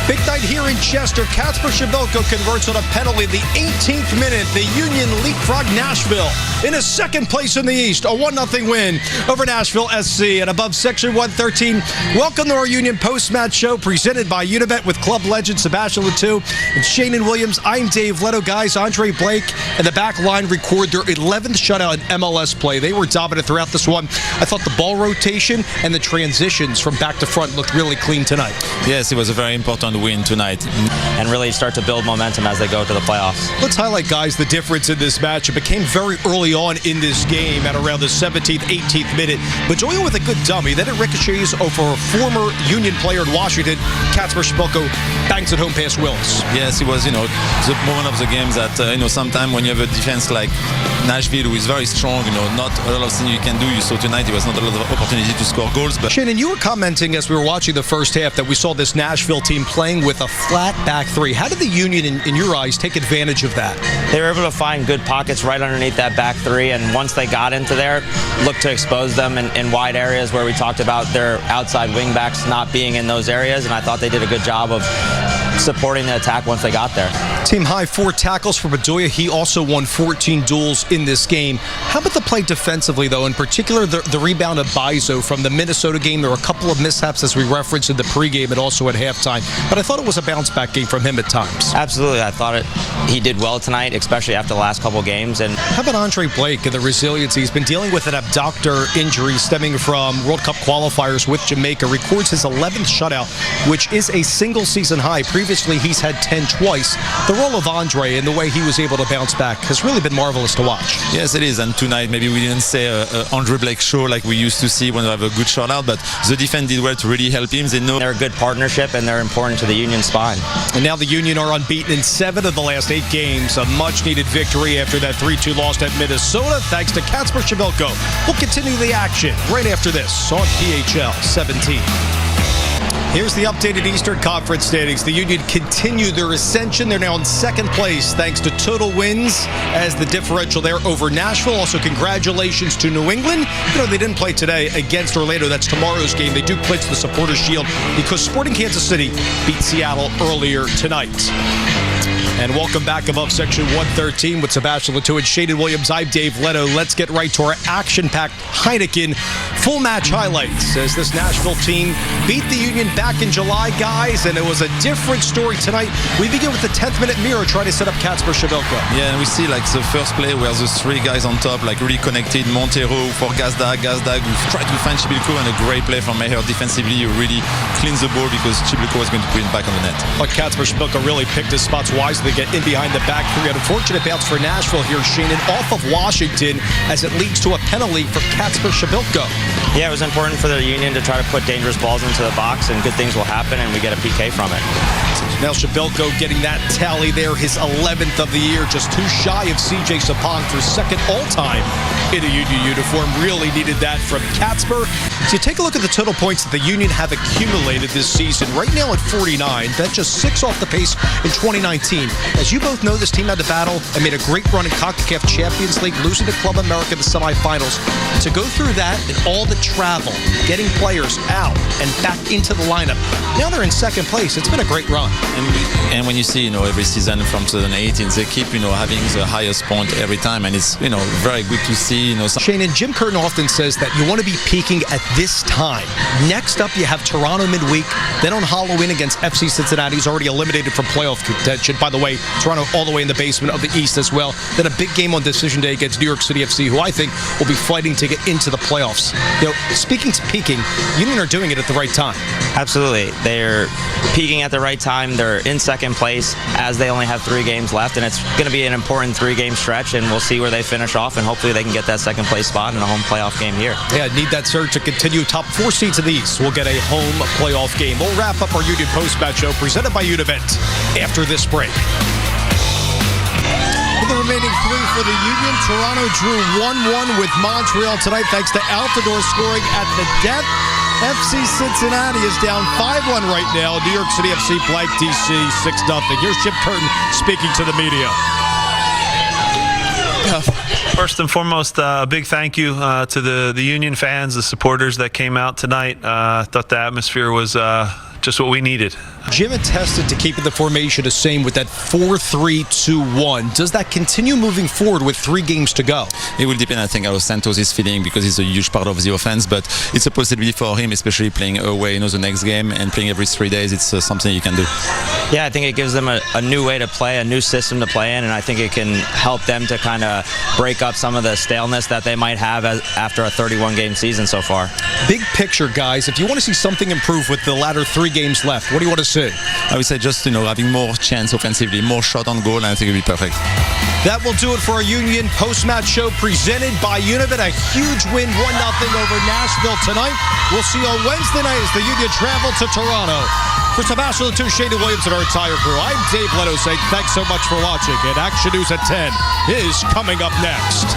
Big night here in Chester. Kacper Shabilko converts on a penalty in the 18th minute. The Union leapfrog Nashville in a second place in the East. A 1-0 win over Nashville SC. And above Section 113, welcome to our Union post-match show presented by Unibet with club legend Sebastian Letou and Shannon Williams. I'm Dave Leto. Guys, Andre Blake and the back line record their 11th shutout in MLS play. They were dominant throughout this one. I thought the ball rotation and the transitions from back to front looked really clean tonight. Yes, it was a very important win tonight. And really start to build momentum as they go to the playoffs. Let's highlight, guys, the difference in this match. It became very early on in this game at around the 17th, 18th minute. Bedoya with a good dummy. Then it ricochets over a former Union player in Washington. Kacper Shabilko bangs it home past Willis. Yes, it was, the moment of the game that, sometimes when you have a defense like Nashville, who is very strong, not a lot of things you can do. You saw tonight, it was not a lot of opportunity to score goals. But Shannon, you were commenting as we were watching the first half that we saw this Nashville team playing with a flat back three. How did the Union, in your eyes, take advantage of that? They were able to find good pockets right underneath that back three, and once they got into there, looked to expose them in wide areas where we talked about their outside wing backs not being in those areas, and I thought they did a good job of supporting the attack once they got there. Team high 4 tackles for Bedoya. He also won 14 duels in this game. How about the play defensively, though? In particular, the rebound of Bizo from the Minnesota game. There were a couple of mishaps as we referenced in the pregame and also at halftime. But I thought it was a bounce-back game from him at times. Absolutely. I thought he did well tonight, especially after the last couple games. And how about Andre Blake and the resiliency? He's been dealing with an abductor injury stemming from World Cup qualifiers with Jamaica. Records his 11th shutout, which is a single-season high. Previously, he's had 10 twice. The role of Andre and the way he was able to bounce back has really been marvelous to watch. Yes, it is. And tonight, maybe we didn't say Andre Blake show like we used to see when we have a good shutout, but the defense did well to really help him. They know they're a good partnership and they're important to the Union spine. And now the Union are unbeaten in 7 of the last 8 games. A much-needed victory after that 3-2 loss at Minnesota, thanks to Kacper Shabilko. We'll continue the action right after this on PHL 17. Here's the updated Eastern Conference standings. The Union continue their ascension. They're now in second place thanks to total wins as the differential there over Nashville. Also, congratulations to New England. They didn't play today against Orlando. That's tomorrow's game. They do clinch the Supporters' Shield because Sporting Kansas City beat Seattle earlier tonight. And welcome back above Section 113 with Sebastian Letou and Shannon Williams. I'm Dave Leto. Let's get right to our action-packed Heineken full match highlights as this Nashville team beat the Union back in July, guys, and it was a different story tonight. We begin with the 10th minute mirror trying to set up Kacper Shabilko. Yeah, and we see the first play where the 3 guys on top really connected. Montero for Gazdag who tried to find Shabilko, and a great play from Maher defensively. He really cleans the ball because Shabilko was going to put it back on the net. But Kacper Shabilko really picked his spots wisely. Get in behind the back three. An unfortunate bounce for Nashville here, Shannon, off of Washington as it leads to a penalty for Kacper Shabilko. Yeah, it was important for the Union to try to put dangerous balls into the box, and good things will happen, and we get a PK from it. Now Shabilko getting that tally there, his 11th of the year, just too shy of CJ Sapong for second all-time in a Union uniform. Really needed that from Kacper. So you take a look at the total points that the Union have accumulated this season. Right now at 49, that's just 6 off the pace in 2019. As you both know, this team had to battle and made a great run in CONCACAF Champions League, losing to Club America in the semifinals. To go through that and all the travel, getting players out and back into the lineup, now they're in second place. It's been a great run. And when you see, every season from 2018, they keep, having the highest point every time, and it's, very good to see, Shane, Jim Curtin often says that you want to be peaking at this time. Next up, you have Toronto midweek, then on Halloween against FC Cincinnati, who's already eliminated from playoff contention. By the way, Toronto all the way in the basement of the East as well. Then a big game on decision day against New York City FC, who I think will be fighting to get into the playoffs. Speaking to peaking, Union are doing it at the right time. Absolutely. They're peaking at the right time. They're in second place as they only have 3 games left, and it's going to be an important 3-game stretch, and we'll see where they finish off, and hopefully they can get that second place spot in a home playoff game here. Yeah, need that surge to continue. Top 4 seeds in the East will get a home playoff game. We'll wrap up our Union post-match show presented by Unibet after this break. The remaining 3 for the Union. Toronto drew 1-1 with Montreal tonight thanks to Altidore scoring at the death. FC Cincinnati is down 5-1 right now. New York City FC blank DC 6-0. Here's Jim Curtin speaking to the media. First and foremost, a big thank you to the Union fans, the supporters that came out tonight. I thought the atmosphere was just what we needed. Jim attested to keeping the formation the same with that 4-3-2-1. Does that continue moving forward with 3 games to go? It will depend, I think, how Santos is feeling because he's a huge part of the offense, but it's a possibility for him, especially playing away, the next game and playing every 3 days. It's something you can do. Yeah, I think it gives them a new way to play, a new system to play in, and I think it can help them to kind of break up some of the staleness that they might have after a 31-game season so far. Big picture, guys, if you want to see something improve with the latter 3 games left, what do you want to see? I would say just, having more chance offensively, more shot on goal, and I think it'll be perfect. That will do it for our Union post-match show presented by Unibet. A huge win, 1-0 over Nashville tonight. We'll see you on Wednesday night as the Union travel to Toronto. For Sebastian Latour, Shady Williams, and our entire crew, I'm Dave Leto saying thanks so much for watching. And Action News at 10 is coming up next.